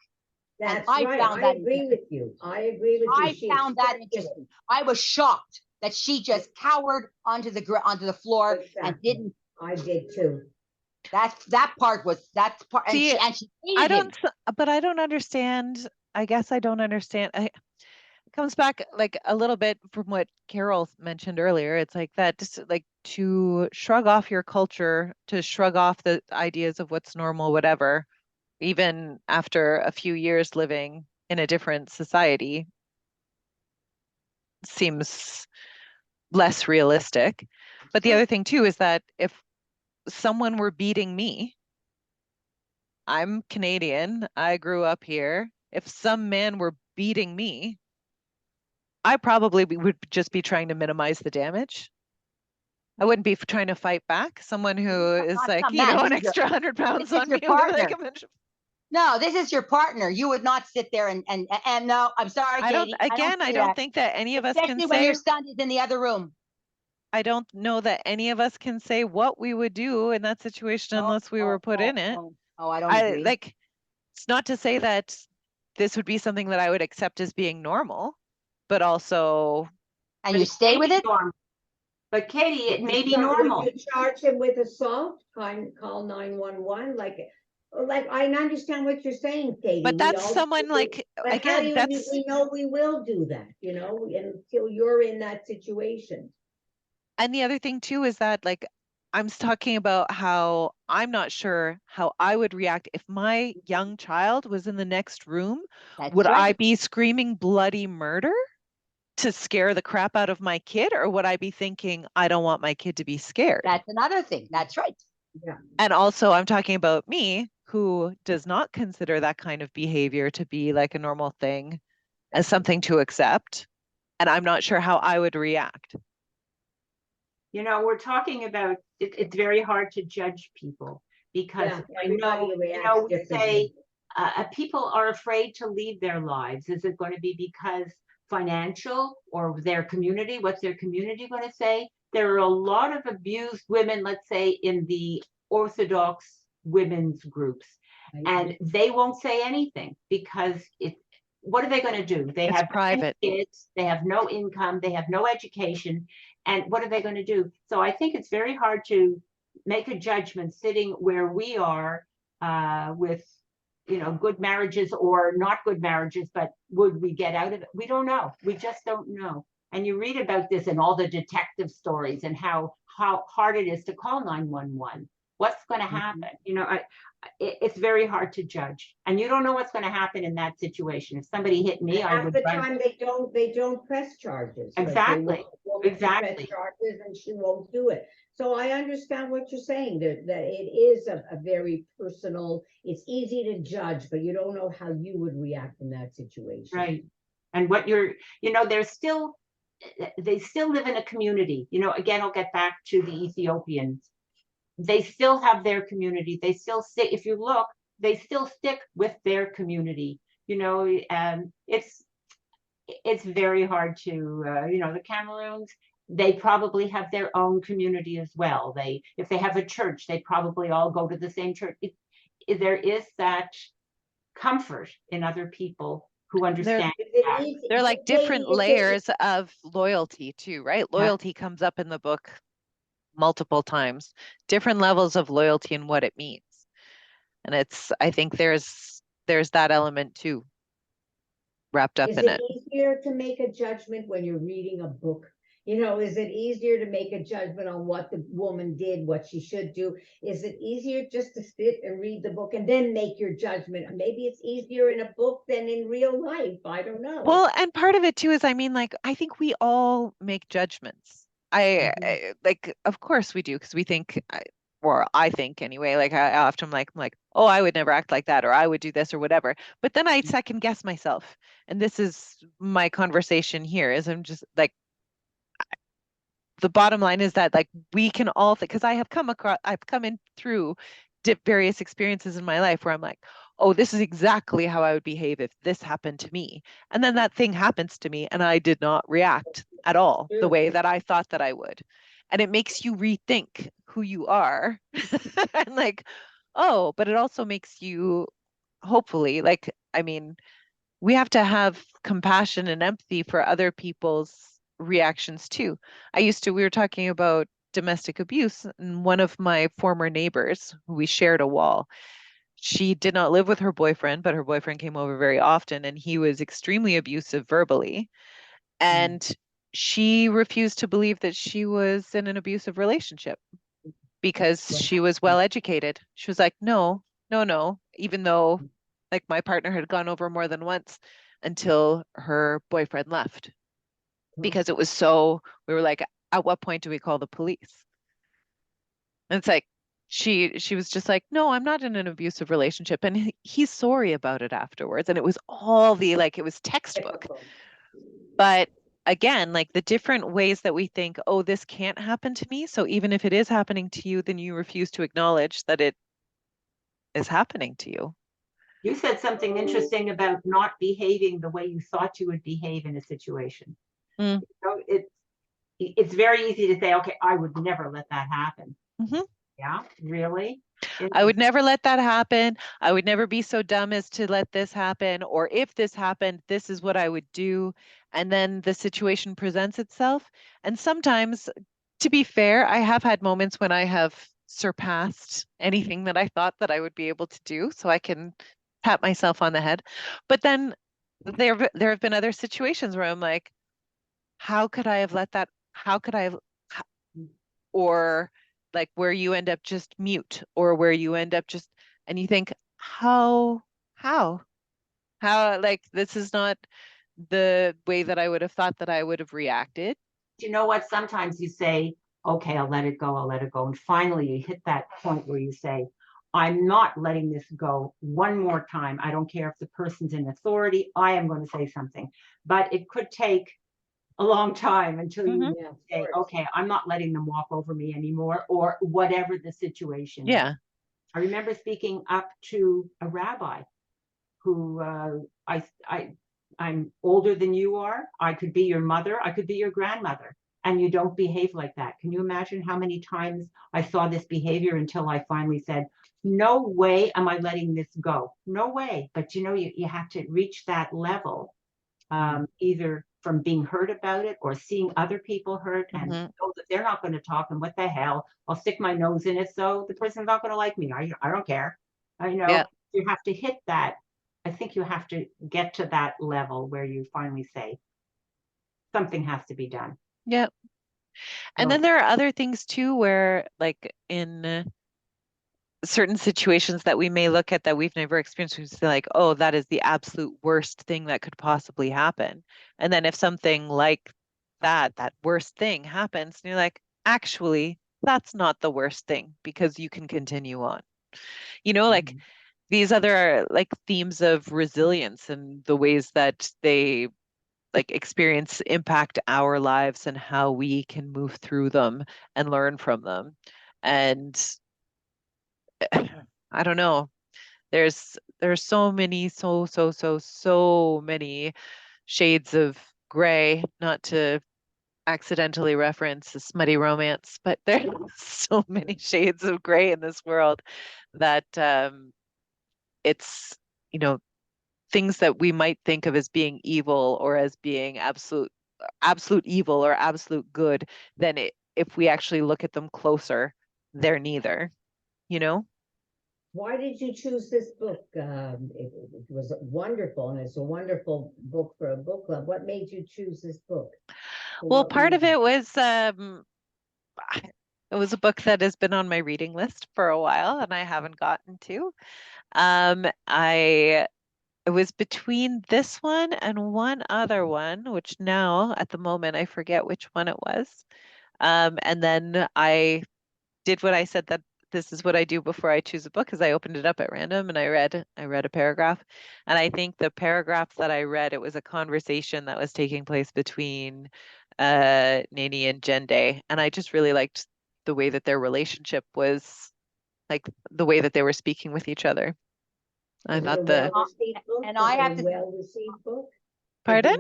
That's I right. found I that agree with you. I agree with you. I found that interesting. I was shocked that she just cowered onto the floor and didn't. I did too. That's part. See, and she I hated him. don't, but I don't understand. I guess I don't understand. It comes back like a little bit from what Carol mentioned earlier. It's like that, just like to shrug off your culture, to shrug off the ideas of what's normal, whatever, even after a few years living in a different society, seems less realistic. But the other thing too is that if someone were beating me, I'm Canadian, I grew up here. If some man were beating me, I probably would just be trying to minimize the damage. I wouldn't be trying to fight back. Someone who is Not like, some man, an this is extra 100 pounds this is on your me. Like partner. No, this is your partner. You would not sit there and no, I'm sorry, I don't, Katie. again, I don't think that any of us can Especially when say, your son is in the other room. I don't know that any of us can say what we would do in that situation unless we were put in it. I don't agree. Like, it's not to say that this would be something that I would accept as being normal, but also. And you stay with it? But Katie, it may be normal. Would you charge him with assault? Call 911, like like, I understand what you're saying, Katie. But We that's all someone do it, like, but how again, do that's, we know we will do that, until you're in that situation? and the other thing too is that like, I'm talking about how I'm not sure how I would react if my young child was in the next room. That's Would I right. be screaming bloody murder to scare the crap out of my kid, or would I be thinking, I don't want my kid to be scared? That's another thing. That's right. And also, I'm talking about me, who does not consider that kind of behavior to be like a normal thing, as something to accept. And I'm not sure how I would react. We're talking about it's very hard to judge people because Yeah, everybody reacts we say differently. people are afraid to leave their lives. Is it going to be because financial or their community? What's their community going to say? There are a lot of abused women, let's say, in the Orthodox women's groups, and they won't say anything because what are they going to do? They It's have private. kids, they have no income, they have no education, and what are they going to do? So I think it's very hard to make a judgment sitting where we are with good marriages or not good marriages, but would we get out of it? We don't know. We just don't know. And you read about this in all the detective stories and how hard it is to call 911. What's going to happen? It's very hard to judge, and you don't know what's going to happen in that situation. If somebody hit me, I Half would the run. time they don't press charges. Like, they Exactly. want to press Exactly. charges, and she won't do it. So I understand what you're saying, that it is a very personal, it's easy to judge, but you don't know how you would react in that situation. Right. And what they still live in a community. Again, I'll get back to the Ethiopians. They still have their community. They still stick, if you look, they still stick with their community. It's very hard to, the Cameroons, they probably have their own community as well. If they have a church, they probably all go to the same church. There is that comfort in other people who understand. They're like different layers of loyalty too, right? Loyalty comes up in the book multiple times, different levels of loyalty and what it means. And I think there's that element too wrapped up in it. Is it easier to make a judgment when you're reading a book? Is it easier to make a judgment on what the woman did, what she should do? Is it easier just to sit and read the book and then make your judgment? Maybe it's easier in a book than in real life. I don't know. Well, and part of it too is, I think we all make judgments. Like, of course we do, because we think, or I think anyway, like I often I'm like, oh, I would never act like that, or I would do this or whatever. But then I second guess myself. And this is my conversation here, is I'm just like, the bottom line is that like we can all think, because I've come in through various experiences in my life where I'm like, oh, this is exactly how I would behave if this happened to me. And then that thing happens to me and I did not react at all the way that I thought that I would. And it makes you rethink who you are. And like, oh, but it also makes you, hopefully, like, we have to have compassion and empathy for other people's reactions too. We were talking about domestic abuse, and one of my former neighbors, we shared a wall. She did not live with her boyfriend, but her boyfriend came over very often, and he was extremely abusive verbally. And she refused to believe that she was in an abusive relationship because she was well educated. She was like, no, even though like my partner had gone over more than once, until her boyfriend left. Because it was we were like, at what point do we call the police? And it's like, she was just like, no, I'm not in an abusive relationship. And he's sorry about it afterwards. And it was it was textbook. But again, like the different ways that we think, oh, this can't happen to me. So even if it is happening to you, then you refuse to acknowledge that it is happening to you. You said something interesting about not behaving the way you thought you would behave in a situation. It's very easy to say, okay, I would never let that happen. Mm-hmm. Yeah, really? I would never let that happen. I would never be so dumb as to let this happen. Or if this happened, this is what I would do. And then the situation presents itself. And sometimes, to be fair, I have had moments when I have surpassed anything that I thought that I would be able to do, so I can pat myself on the head. But then there have been other situations where I'm like, how could I have let that, how could I have, or like where you end up just mute, or where you end up just, and you think, how, like, this is not the way that I would have thought that I would have reacted. You know what? Sometimes you say, okay, I'll let it go. I'll let it go. And finally you hit that point where you say, I'm not letting this go one more time. I don't care if the person's in authority. I am going to say something, but it could take a long time until you say, okay, I'm not letting them walk over me anymore, or whatever the situation is. Yeah. I remember speaking up to a rabbi who I'm older than you are. I could be your mother. I could be your grandmother. And you don't behave like that. Can you imagine how many times I saw this behavior until I finally said, no way am I letting this go. No way. But you know, you have to reach that level, either from being hurt about it or seeing other people hurt and know that they're not going to talk, and what the hell, I'll stick my nose in it, so the person's not going to like me. I don't care. I know you have to hit that. I think you have to get to that level where you finally say something has to be done. Yeah. And then there are other things too, where like in certain situations that we may look at that we've never experienced, we say like, oh, that is the absolute worst thing that could possibly happen. And then if something like that worst thing happens, and you're like, actually, that's not the worst thing, because you can continue on. You know, like these other like themes of resilience and the ways that they like experience impact our lives and how we can move through them and learn from them. And I don't know, there's so many, so many shades of gray, not to accidentally reference a smutty romance, but there's so many shades of gray in this world that it's, you know, things that we might think of as being evil or as being absolute evil or absolute good, then if we actually look at them closer, they're neither, you know? Why did you choose this book? It was wonderful, and it's a wonderful book for a book club. What made you choose this book? Well, part of it was a book that has been on my reading list for a while and I haven't gotten to. It was between this one and one other one, which now at the moment I forget which one it was. And then I did what I said that this is what I do before I choose a book, is I opened it up at random and I read a paragraph. And I think the paragraph that I read, it was a conversation that was taking place between Nani and Jende. And I just really liked the way that their relationship was, like the way that they were speaking with each other. I thought and I have to well-received book. Pardon?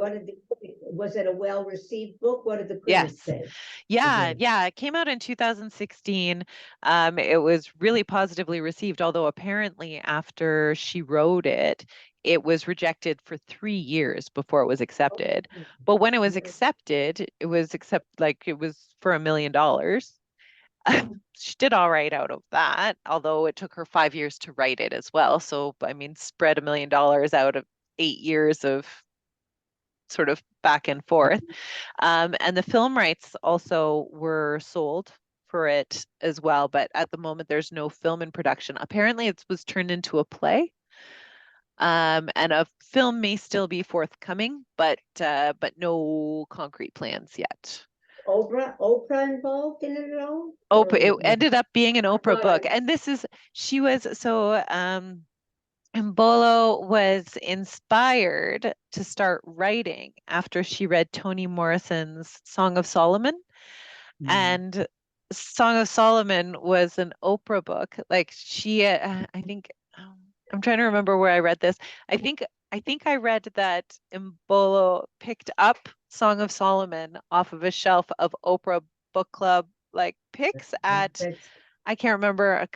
Was it a well-received book? What did the critics say? Yeah, it came out in 2016. It was really positively received, although apparently after she wrote it, it was rejected for 3 years before it was accepted. But when it was accepted, it was for $1 million. She did all right out of that, although it took her 5 years to write it as well. So, I mean, spread $1 million out of 8 years of sort of back and forth. And the film rights also were sold for it as well. But at the moment, there's no film in production. Apparently, it was turned into a play. And a film may still be forthcoming, but no concrete plans yet. Oprah involved in it at all? It ended up being an Oprah book. And Imbolo was inspired to start writing after she read Toni Morrison's Song of Solomon. And Song of Solomon was an Oprah book. Like I think, I'm trying to remember where I read this. I think I read that Imbolo picked up Song of Solomon off of a shelf of Oprah book club like picks at, I can't remember,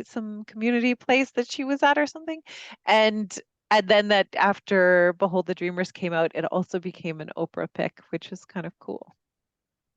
some community place that she was at or something. And then that after Behold the Dreamers came out, it also became an Oprah pick, which is kind of cool.